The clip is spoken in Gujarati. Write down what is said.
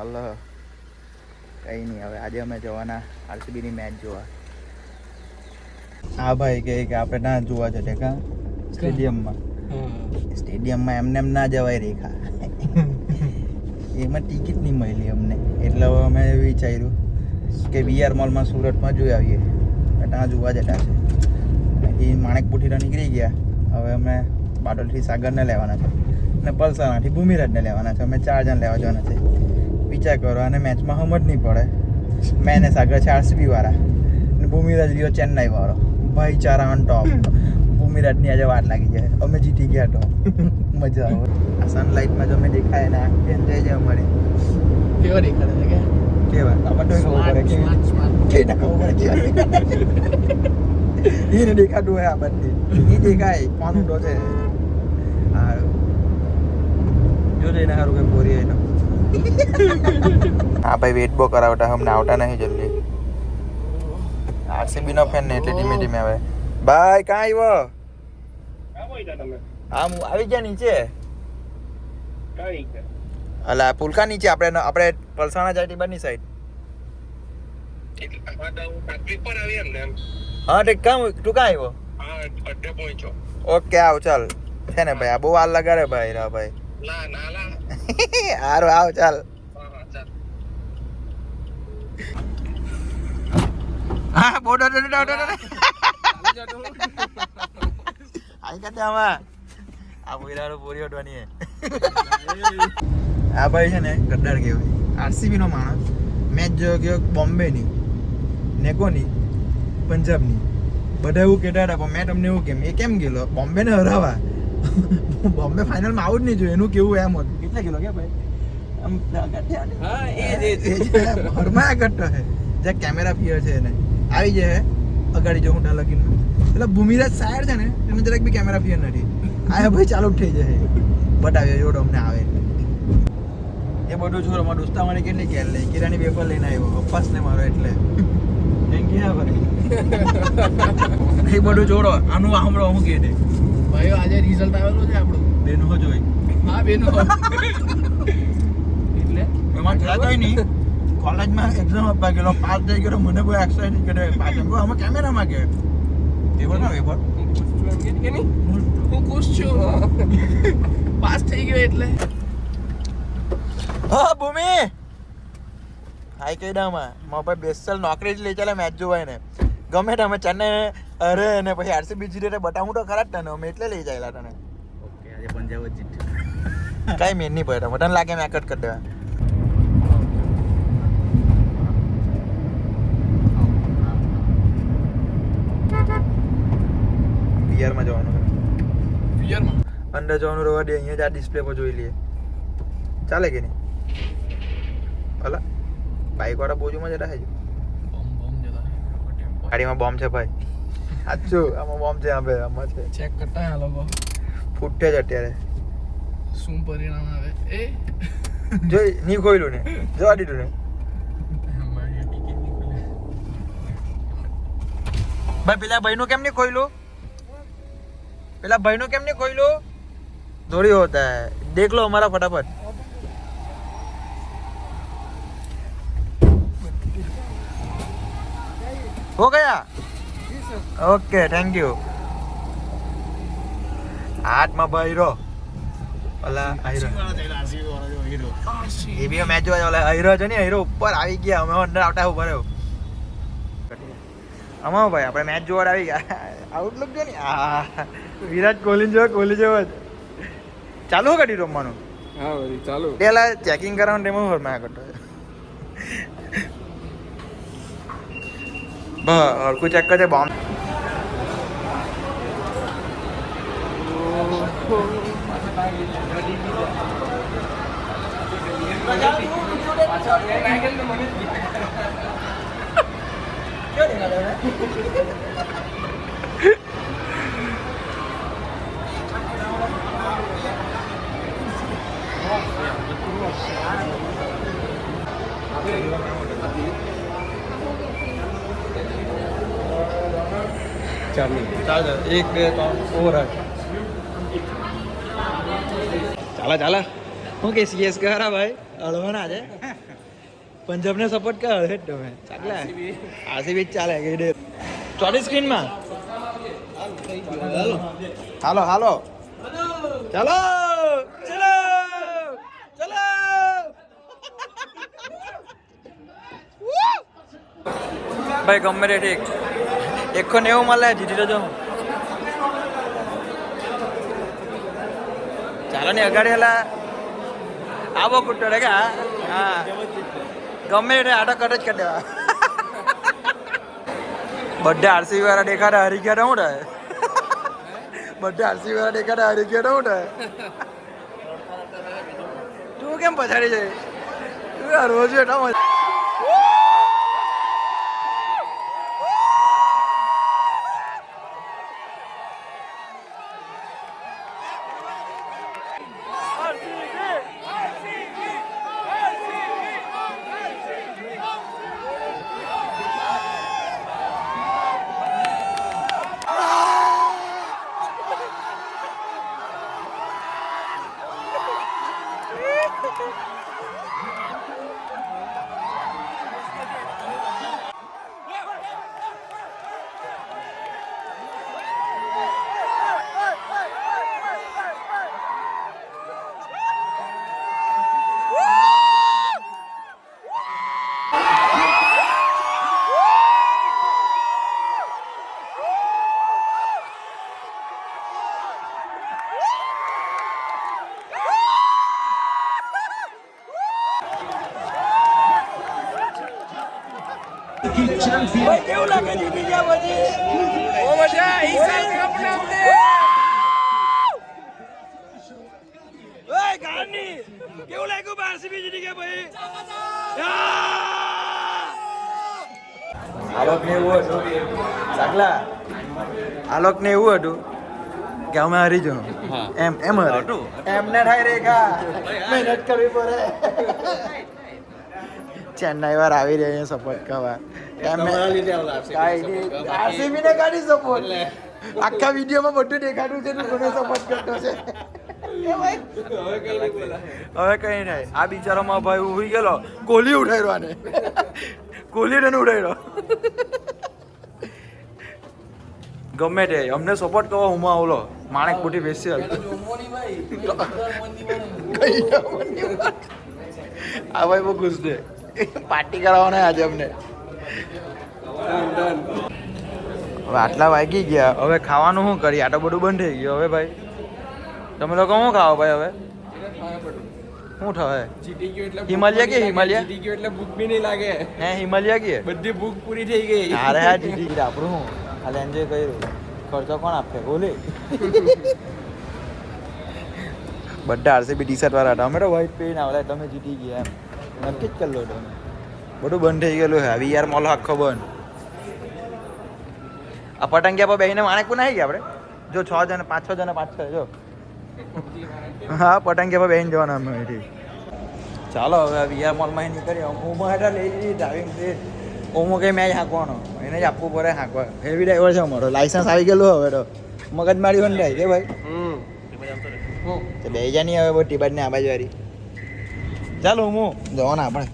હલો કંઈ નહીં, હવે આજે અમે જવાના આરસીબીની મેચ જોવા. હા ભાઈ કે આપણે ના જોવા જશે કાં સ્ટેડિયમમાં. સ્ટેડિયમમાં એમને એમ ના જવાય રેખા. એમાં ટિકિટ નહીં મળી અમને, એટલે હવે અમે વિચાર્યું કે વીઆર મોલમાં સુરતમાં જોઈ આવીએ. ત્યાં જોવા જતા છે. એ માણેકપુરથી નીકળી ગયા. હવે અમે બારડોલીથી સાગરને લેવાના છે અને પલસાણાથી ભૂમિરાજને લેવાના છે. અમે 4 જણ લેવા જવાના છે. વિચાર કરો, અને મેચમાં સમજ નહીં પડે. મેં ને સાગર છે આરસીબી વાળા અને ભૂમિરાજ રહ્યો ચેન્નાઈ વાળો. ભાઈચારા ઓન ટોપ. ભૂમિરાજની આજે વાત લાગી જાય, અમે જીતી ગયા તો મજા આવે. આ સનલાઇટમાં જો અમે દેખાય ને આંખ થઈ જાય અમારી. કેવા દેખાડે છે કે કેવા આપણને ખબર પડે કે ખબર એને દેખાતું હોય. આ બધી એ દેખાય કોણ ઉઠો છે. હા જો જઈને સારું કે બોરી એનો. હા ભાઈ વેટ બો કરાવતા હમને આવતા નહીં જલ્દી. આરસીબી નો ફેન ને એટલે ધીમે ધીમે આવે. ભાઈ ક્યાં આવ્યો? આમ આવી ગયા નીચે. અલા પુલકા નીચે આપણે પલસાણા જાય બારની સાઈડ. હા તે કામ તું ક્યાં આવ્યો? ઓકે આવ ચાલ. છે ને ભાઈ આ બહુ વાર લગાડે ભાઈ. રા ભાઈ હારું આવ ચાલ. હા બોડો આઈ કાતે આમાં આ બોયરાનો બોરી ઓટવાની. આ ભાઈ છે ને ગદ્દાર કહેવાય. આરસીબી નો માણસ મેચ જો ગયો બોમ્બેની ને કોની પંજાબની. બધા એવું કહેતા હતા પણ મેં તમને એવું કેમ એ કેમ ગયેલો બોમ્બેને હરાવા. બોમ્બે ફાઇનલમાં આવું જ નહીં જોઈએ એનું કેવું એમ હતું. કેટલા કિલો કે ભાઈ આમ હરમાયા કરતો હે. જે કેમેરા ફિયર છે એને આવી જાય અગાડી જો હું ડા લગીને એટલે ભૂમિરાજ સાયર છે ને એને જરાક બી કેમેરા ફિયર નથી. આ ભાઈ ચાલુ જ થઈ જાય બતાવ્યો જોડો અમને આવે એ બધું છોડો. મારા દોસ્તા મને કેટલી કેર લઈ કિરાની પેપર લઈને આવ્યો પપ્પાસ ને મારો એટલે ક્યાં ભાઈ એ બધું જોડો. આનું હમણાં હું કહે દે ભાઈ આજે રિઝલ્ટ આવેલું છે આપણું. બેનો જોઈ. હા બેનો એટલે એમાં કઈ નહીં. કોલેજમાં એક્ઝામ આપવા ગયેલો પાસ થઈ ગયો. મને કોઈ એક્સાઇટેડ કરે પાસ એમ આમાં કેમેરામાં કે પેપર ના પેપર હું ખુશ છું પાસ થઈ ગયો એટલે. હા ભૂમિ હાઈ કઈ દામાં મારા ભાઈ બેસલ નોકરી જ લઈ ચાલે મેચ જોવાય ને ગમે તે અમે ચેન્નાઈ અરે ને પછી આરસીબી જીતે બતાવું તો ખરા જ તને અમે એટલે લઈ જાયેલા તને. ઓકે આજે પંજાબ જ જીત્યું. કઈ મેન નહીં પડે મને લાગે મેં કટ કરી દેવા. વીઆરમાં જવાનું છે. વીઆરમાં અંદર જવાનું રહેવા દે. અહીંયા જ આ ડિસ્પ્લે પર જોઈ લઈએ ચાલે કે નહીં? અલા બાઈક વાળા બોજુમાં જતા છે. ગાડીમાં બોમ્બ છે ભાઈ. સાચું આમાં બોમ્બ છે. આમાં છે. ચેક કરતા આ લોકો ફૂટે જ અત્યારે. શું પરિણામ આવે એ જોઈ નહીં ખોયલું ને જવા દીધું ને ભાઈ. પેલા ભાઈનું કેમ નહીં ખોયલું? પેલા ભાઈનું કેમ નહીં ખોયલું? થોડી હોતા હૈ દેખ લો હમારા ફટાફટ. हो गया ओके थैंक यू. હાથમાં ભાઈ રો ઓલા આયરો એ બી મેચ જોવા ઓલા આયરો છે ને આયરો ઉપર આવી ગયા. અમે અંદર આવતા ઉભા રહ્યો. આમાં ભાઈ આપણે મેચ જોવા આવી ગયા. આઉટલુક જો ને આ વિરાટ કોહલી જો કોહલી જેવો જ ચાલુ કરી રમવાનું. હા ભાઈ ચાલુ પેલા ચેકિંગ કરવાનું તેમાં ફરમાયા કરતો હરકું ચેક કરજે બોમ્બ. ચાલો 1 2 3 ઓવર ચાલે ચાલે હું કે સીએસ કરા ભાઈ હળવાના છે પંજાબને સપોર્ટ કરો હે તમે ચાલે આરસીબી ચાલે કે ચોથી સ્ક્રીનમાં હાલો હાલો ચાલો ચલો ચલો ભાઈ ગમે તે ઠીક 190 મળે જીતી જજો ચાલો ને અગાડી હેલા આવો કુટ્ટો રે કે હા ગમે તે આટો કટ જ કરી દેવા બધે આરસીબી વાળા દેખાડે હારી ગયા હું થાય બધે આરસીબી વાળા દેખાડે હારી ગયા હું થાય તું કેમ પછાડી જાય તું રોજ એટલા મજા કેવું લાગે જીતી ગયા પછી બહુ મજા ઈ સાલ કપ ને અમને ઓય ગાની કેવું લાગ્યું આરસીબી જીતી ગયા ભાઈ આલોક ને એવું હતું સાગલા આલોક ને એવું હતું કે અમે હારી જો એમ એમ હતું એમને થાય રેખા મહેનત કરવી પડે ચેન્નાઈ વાર આવી રહ્યા સપોર્ટ કરવા આરસીબી ને કાઢી સપોર્ટ આખા વિડીયોમાં બધું દેખાડું છે કોને સપોર્ટ કરતો છે હવે કઈ નહીં આ બિચારામાં ભાઈ ઉભી ગયેલો કોહલી ઉઠાડ્યો આને કોહલી ને ઉઠાડ્યો ગમે તે અમને સપોર્ટ કરો હું ઓલો માણેક મોટી બેસી આ ભાઈ બહુ ખુશ છે પાર્ટી કરાવવાના આજે અમને હવે આટલા વાગી ગયા હવે ખાવાનું શું કરીએ આટલું બધું બંધ થઈ ગયું હવે ભાઈ તમે લોકો શું ખાઓ ભાઈ હવે શું થાય હિમાલયા કે હિમાલયા જીતી ગયો એટલે ભૂખ બી નહીં લાગે હે હિમાલયા કે બધી ભૂખ પૂરી થઈ ગઈ અરે હા જીતી ગયું આપણું શું ખાલી એન્જોય કર્યું ખર્ચો કોણ આપશે બોલે બધા આરસીબી ટી શર્ટ વાળા હતા અમે તો વ્હાઈટ પહેરીને આવતા તમે જીતી ગયા એમ નક્કી જ કરી લો તમે બધું બંધ થઈ ગયેલું હે વીઆર મોલ આખો બંધ આ પતંગિયા પર બેહીને માણેકપુર નાખી ગયા આપણે જો 6 જણા 5-6 જણા 5-6 જો હા પતંગિયા પર બેહીને જવાના અમે અહીંથી ચાલો હવે વીઆર મોલમાં નીકળીએ ઓમો હેઠા લઈ લીધી ડ્રાઇવિંગ ટેસ્ટ ઓમો કંઈ મેચ હાંકવાનો એને જ આપવું પડે હાંકવા હેવી ડ્રાઈવર છે અમારો લાઇસન્સ આવી ગયેલું હવે તો મગજ મારી બંધ થાય કે ભાઈ તો બે જા નહીં હવે ટીબાજ ને આ બાજુ વાળી ચાલો હું જવાના આપણે